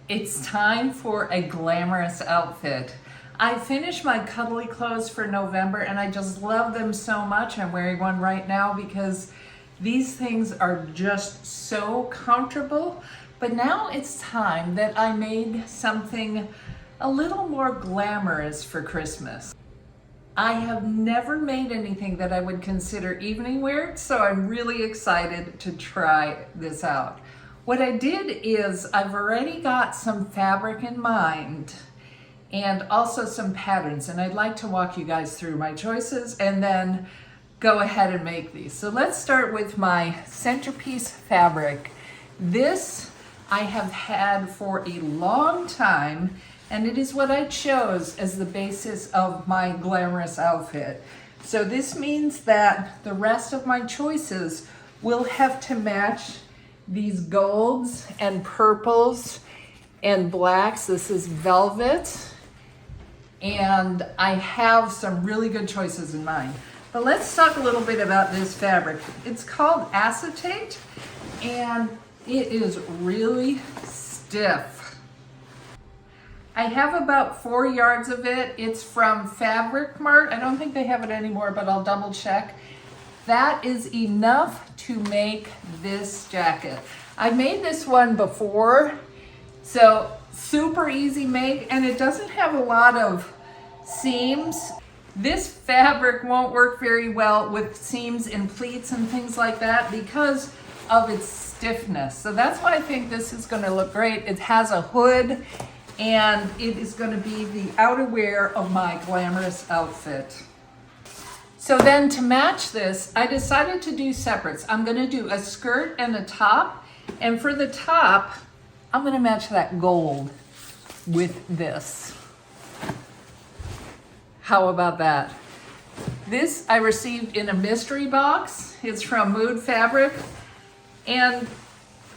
It's time for a glamorous outfit. I finished my cuddly clothes for November and I just love them so much. I'm wearing one right now because these things are just so comfortable. But now it's time that I made something a little more glamorous for Christmas. I have never made anything that I would consider evening wear, so I'm really excited to try this out. What I did is I've already got some fabric in mind and also some patterns, and I'd like to walk you guys through my choices and then go ahead and make these. So let's start with my centerpiece fabric. This I have had for a long time, and it is what I chose as the basis of my glamorous outfit. So this means that the rest of my choices will have to match these golds and purples and blacks. This is velvet, and I have some really good choices in mind. But let's talk a little bit about this fabric. It's called acetate, and it is really stiff. I have about 4 yards of it. It's from Fabric Mart. I don't think they have it anymore, but I'll double check. That is enough to make this jacket. I made this one before, so super easy make, and it doesn't have a lot of seams. This fabric won't work very well with seams and pleats and things like that because of its stiffness. So that's why I think this is going to look great. It has a hood, and it is going to be the outerwear of my glamorous outfit. So then to match this, I decided to do separates. I'm going to do a skirt and a top, and for the top, I'm going to match that gold with this. How about that? This I received in a mystery box. It's from Mood Fabric. And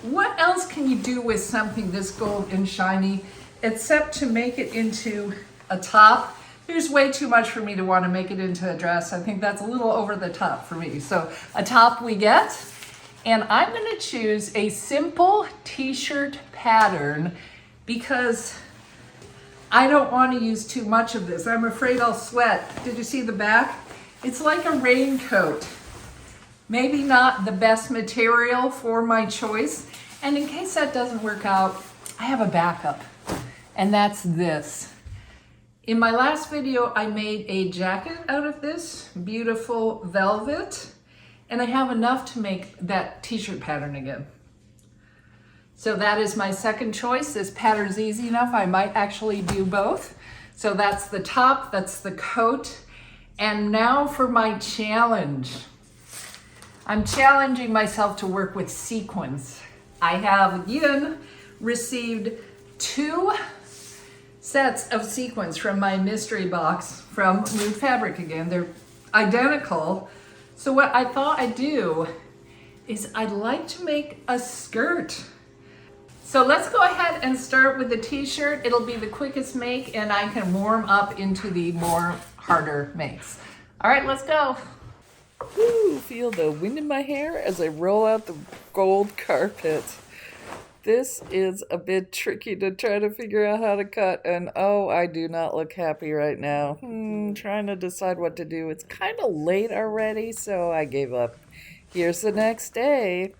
what else can you do with something this gold and shiny except to make it into a top? There's way too much for me to want to make it into a dress. I think that's a little over the top for me. So a top we get. And I'm going to choose a simple t-shirt pattern because I don't want to use too much of this. I'm afraid I'll sweat. Did you see the back? It's like a raincoat. Maybe not the best material for my choice. And in case that doesn't work out, I have a backup, and that's this. In my last video, I made a jacket out of this beautiful velvet, and I have enough to make that t-shirt pattern again. So that is my second choice. This pattern's easy enough. I might actually do both. So that's the top, that's the coat. And now for my challenge. I'm challenging myself to work with sequins. I have again received 2 sets of sequins from my mystery box from Mood Fabric again. They're identical. So what I thought I'd do is I'd like to make a skirt. So let's go ahead and start with the t-shirt. It'll be the quickest make, and I can warm up into the more harder makes. All right, let's go. Woo, feel the wind in my hair as I roll out the gold carpet. This is a bit tricky to try to figure out how to cut, and oh, I do not look happy right now. Trying to decide what to do. It's kind of late already, so I gave up. Here's the next day.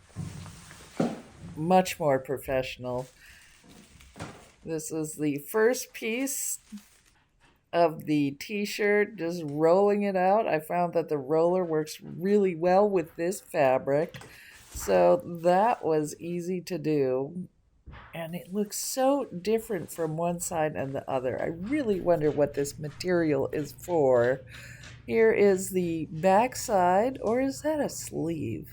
Much more professional. This is the first piece of the t-shirt, just rolling it out. I found that the roller works really well with this fabric, so that was easy to do, and it looks so different from one side and the other. I really wonder what this material is for. Here is the back side, or is that a sleeve?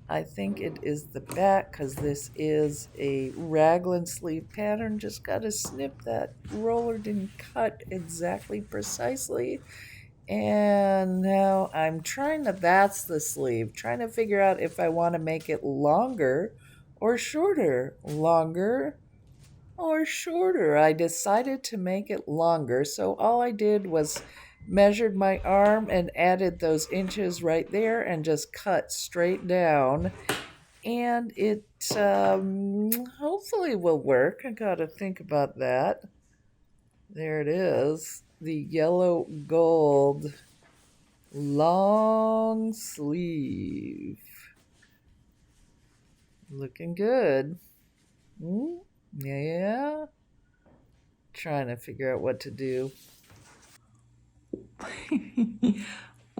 I think it is the back because this is a raglan sleeve pattern. Just got to snip that roller, didn't cut exactly precisely. And now I'm that's the sleeve, trying to figure out if I want to make it longer or shorter. Longer or shorter. I decided to make it longer, so all I did was measured my arm and added those inches right there and just cut straight down. and it hopefully will work. I gotta think about that. There it is, the yellow gold long sleeve. Looking good. Hmm? Yeah. Trying to figure out what to do.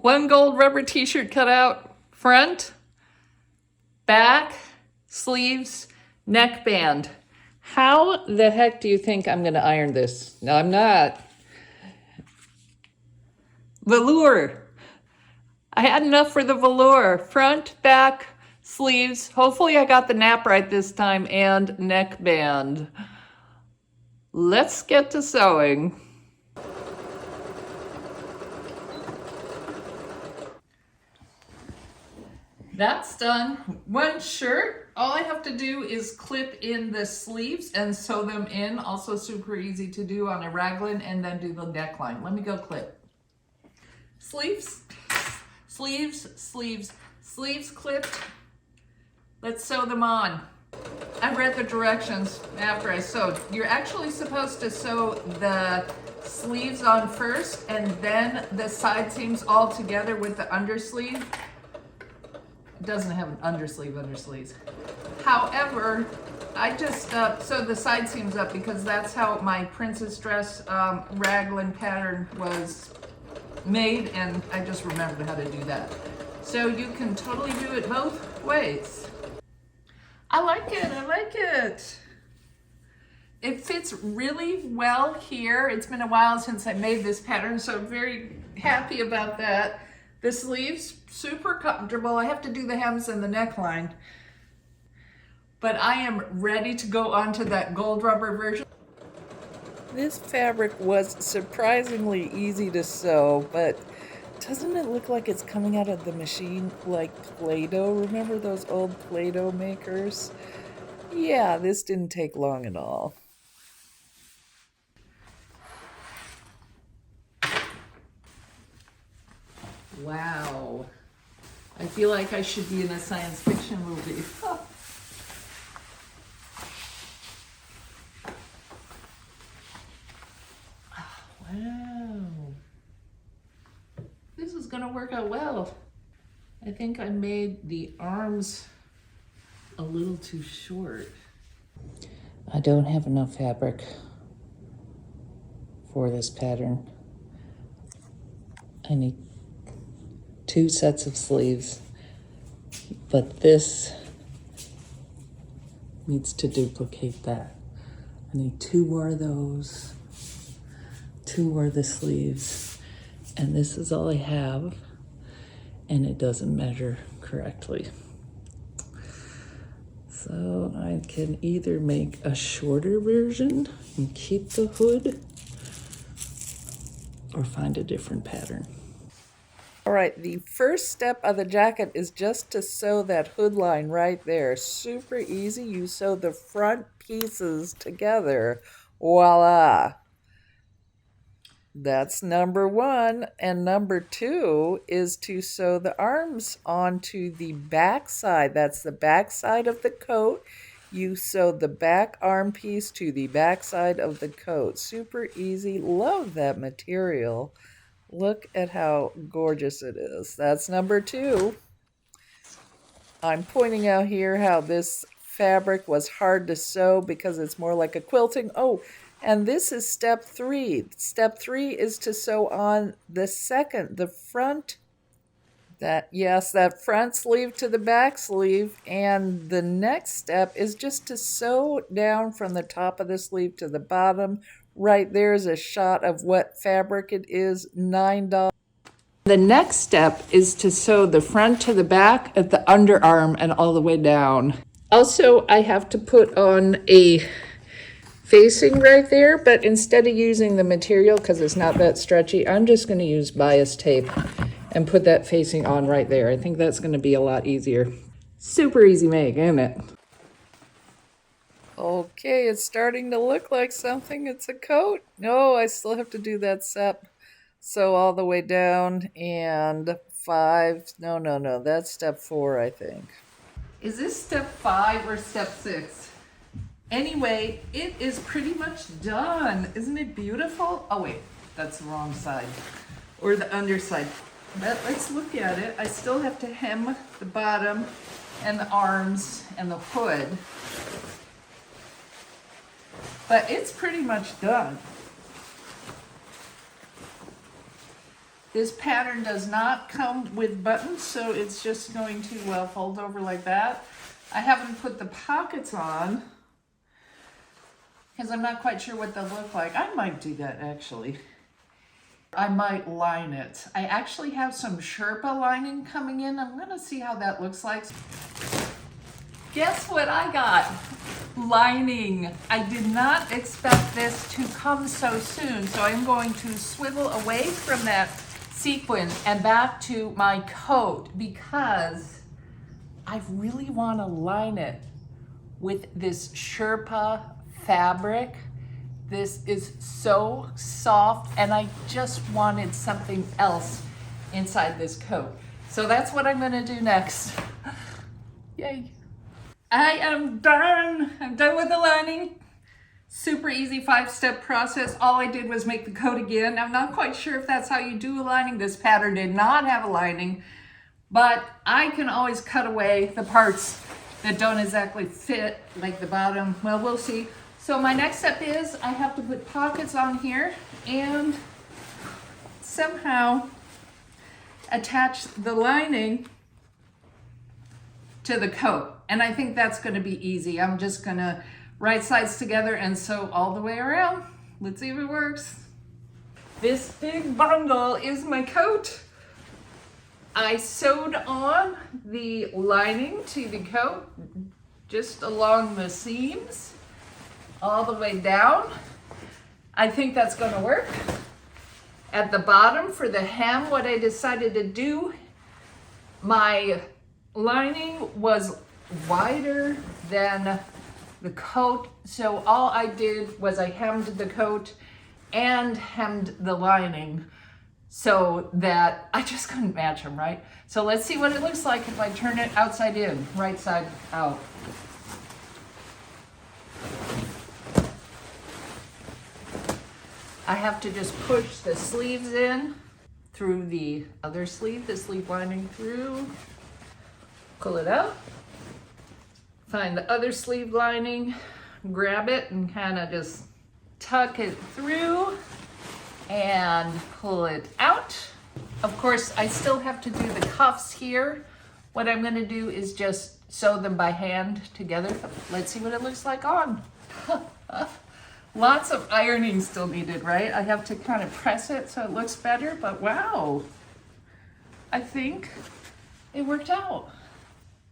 One gold rubber t-shirt cutout, front, back, sleeves, neckband. How the heck do you think I'm gonna iron this? No, I'm not. Velour. I had enough for the velour. Front, back, sleeves. Hopefully I got the nap right this time, and neckband. Let's get to sewing. That's done. One shirt. All I have to do is clip in the sleeves and sew them in. Also super easy to do on a raglan, and then do the neckline. Let me go clip. Sleeves, sleeves, sleeves, sleeves clipped. Let's sew them on. I read the directions after I sewed. You're actually supposed to sew the sleeves on first and then the side seams all together with the undersleeve. It doesn't have an undersleeves. However, I just sewed the side seams up because that's how my princess dress raglan pattern was made, and I just remembered how to do that. So you can totally do it both ways. I like it, I like it. It fits really well here. It's been a while since I made this pattern, so I'm very happy about that. The sleeves, super comfortable. I have to do the hems and the neckline. But I am ready to go on to that gold rubber version. This fabric was surprisingly easy to sew, but doesn't it look like it's coming out of the machine like Play-Doh? Remember those old Play-Doh makers? Yeah, this didn't take long at all. Wow. I feel like I should be in a science fiction movie. Wow. This is gonna work out well. I think I made the arms a little too short. I don't have enough fabric for this pattern. I need 2 sets of sleeves, but this needs to duplicate that. I need 2 more of those, 2 more of the sleeves, and this is all I have, and it doesn't measure correctly. So I can either make a shorter version and keep the hood, or find a different pattern. All right, the first step of the jacket is just to sew that hood line right there. Super easy. You sew the front pieces together. Voila. That's number 1. And number 2 is to sew the arms onto the back side. That's the back side of the coat. You sew the back arm piece to the back side of the coat. Super easy. Love that material. Look at how gorgeous it is. That's number 2. I'm pointing out here how this fabric was hard to sew because it's more like a quilting. Oh, and this is step 3. Step 3 is to sew on the front, that front sleeve to the back sleeve. And the next step is just to sew down from the top of the sleeve to the bottom. Right there's a shot of what fabric it is, $9. The next step is to sew the front to the back at the underarm and all the way down. Also, I have to put on a facing right there, but instead of using the material, because it's not that stretchy, I'm just going to use bias tape and put that facing on right there. I think that's going to be a lot easier. Super easy make, isn't it? Okay, it's starting to look like something. It's a coat. No, I still have to do that step. Sew all the way down, and 5. No, that's step 4, I think. Is this step 5 or step 6? Anyway, it is pretty much done. Isn't it beautiful? Oh wait, that's the wrong side, or the underside. But let's look at it. I still have to hem the bottom and the arms and the hood. But it's pretty much done. This pattern does not come with buttons, so it's just going to fold over like that. I haven't put the pockets on because I'm not quite sure what they'll look like. I might do that actually. I might line it. I actually have some Sherpa lining coming in. I'm gonna see how that looks like. Guess what I got? Lining. I did not expect this to come so soon, so I'm going to swivel away from that sequin and back to my coat because I really want to line it with this Sherpa fabric. This is so soft and I just wanted something else inside this coat. So that's what I'm gonna do next. Yay. I am done. I'm done with the lining. Super easy 5-step process. All I did was make the coat again. I'm not quite sure if that's how you do a lining. This pattern did not have a lining, but I can always cut away the parts that don't exactly fit, like the bottom. Well, we'll see. So my next step is I have to put pockets on here and somehow attach the lining to the coat. And I think that's gonna be easy. I'm just gonna right sides together and sew all the way around. Let's see if it works. This big bundle is my coat. I sewed on the lining to the coat just along the seams all the way down. I think that's gonna work. At the bottom for the hem, what I decided to do, my lining was wider than the coat, so all I did was I hemmed the coat and hemmed the lining so that I just couldn't match them, right? So let's see what it looks like if I turn it outside in, right side out. I have to just push the sleeves in through the other sleeve, the sleeve lining through, pull it out, find the other sleeve lining, grab it and kind of just tuck it through and pull it out. Of course, I still have to do the cuffs here. What I'm gonna do is just sew them by hand together. Let's see what it looks like on. Lots of ironing still needed, right? I have to kind of press it so it looks better, but wow. I think it worked out.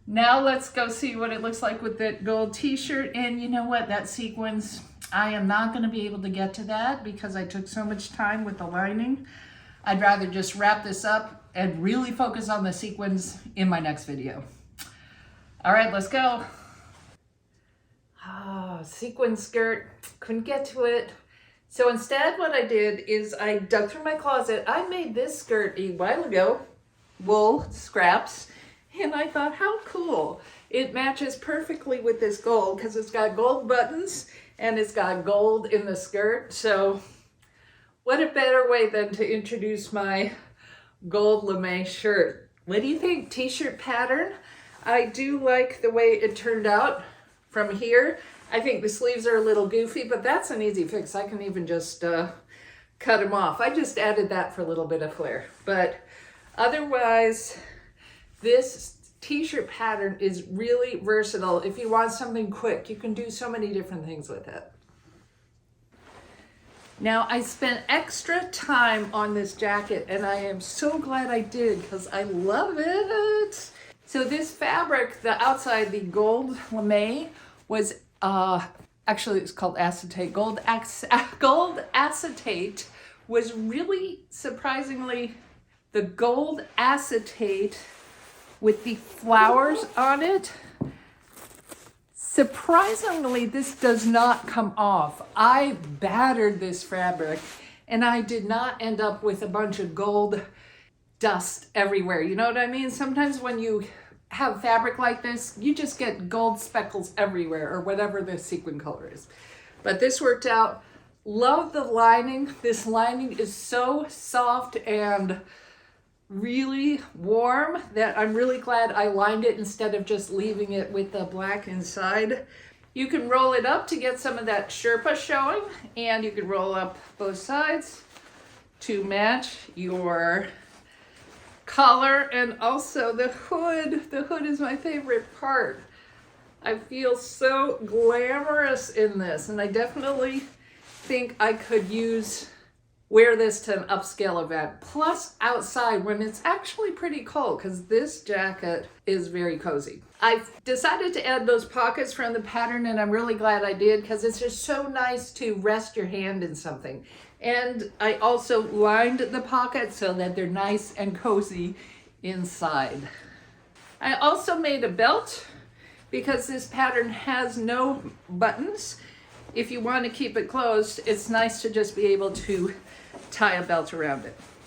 Now let's go see what it looks like with that gold t-shirt. And you know what, that sequins, I am not gonna be able to get to that because I took so much time with the lining. I'd rather just wrap this up and really focus on the sequins in my next video. All right, let's go. Sequin skirt, couldn't get to it. So instead what I did is I dug through my closet. I made this skirt a while ago, wool scraps, and I thought, how cool. It matches perfectly with this gold because it's got gold buttons and it's got gold in the skirt. So what a better way than to introduce my gold lame shirt. What do you think? T-shirt pattern. I do like the way it turned out from here. I think the sleeves are a little goofy, but that's an easy fix. I can even just cut them off. I just added that for a little bit of flair. But otherwise, this t-shirt pattern is really versatile. If you want something quick, you can do so many different things with it. Now, I spent extra time on this jacket, and I am so glad I did because I love it. So this fabric, the outside, the gold lame, was actually it's called acetate. Gold acetate was really surprisingly the gold acetate with the flowers on it. Surprisingly, this does not come off. I battered this fabric and I did not end up with a bunch of gold dust everywhere. You know what I mean? Sometimes when you have fabric like this, you just get gold speckles everywhere, or whatever the sequin color is. But this worked out. Love the lining. This lining is so soft and really warm that I'm really glad I lined it instead of just leaving it with the black inside. You can roll it up to get some of that Sherpa showing, and you can roll up both sides to match your collar, and also the hood. The hood is my favorite part. I feel so glamorous in this, and I definitely think I could wear this to an upscale event. Plus outside when it's actually pretty cold, because this jacket is very cozy. I've decided to add those pockets from the pattern, and I'm really glad I did, because it's just so nice to rest your hand in something. And I also lined the pockets so that they're nice and cozy inside. I also made a belt because this pattern has no buttons. If you want to keep it closed, it's nice to just be able to tie a belt around it.